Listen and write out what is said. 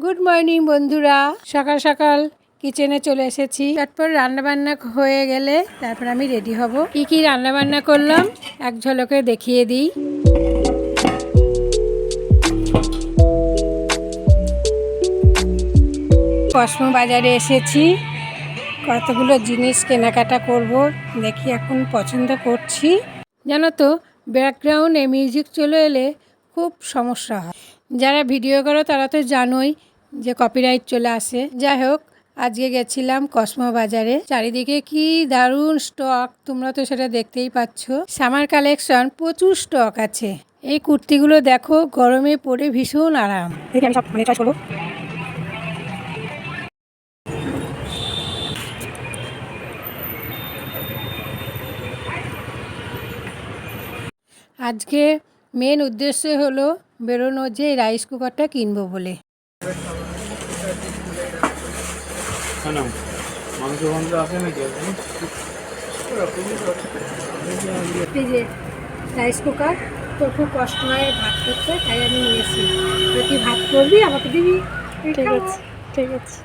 Good morning বন্ধুরা, সকাল সকাল কিচেনে চলে এসেছি। তারপর রান্নাবান্না হয়ে গেলে তারপর আমি রেডি হব। কি কি রান্নাবান্না করলাম এক ঝলকে দেখিয়ে দিই। কসমো বাজারে এসেছি, কতগুলো জিনিস কেনাকাটা করব। দেখি এখন পছন্দ করছি। জানো তো, ব্যাকগ্রাউন্ডে মিউজিক চলে এলে খুব সমস্যা হয়। যারা ভিডিও করো তারা তো জানোই যে কপিরাইট চলে আসে। যাই হোক, আজকে গেছিলাম কসমো বাজারে। চারিদিকে কি দারুণ স্টক, তোমরা তো সেটা দেখতেই পাচ্ছ। সামার কালেকশন প্রচুর স্টক আছে। এই কুর্তিগুলো দেখো, গরমে পরে ভীষণ আরাম। দেখি আমি সব ট্রাই করবো। আজকে মেন উদ্দেশ্য হলো বেরোনো, যে রাইস কুকারটা কিনবো বলে। এই যে রাইস কুকার, তোর খুব কষ্ট হয় ভাত করতে, তাই আমি নিয়েছি। তুই ভাত করবি, আমাকে দিবি। ঠিক আছে, ঠিক আছে।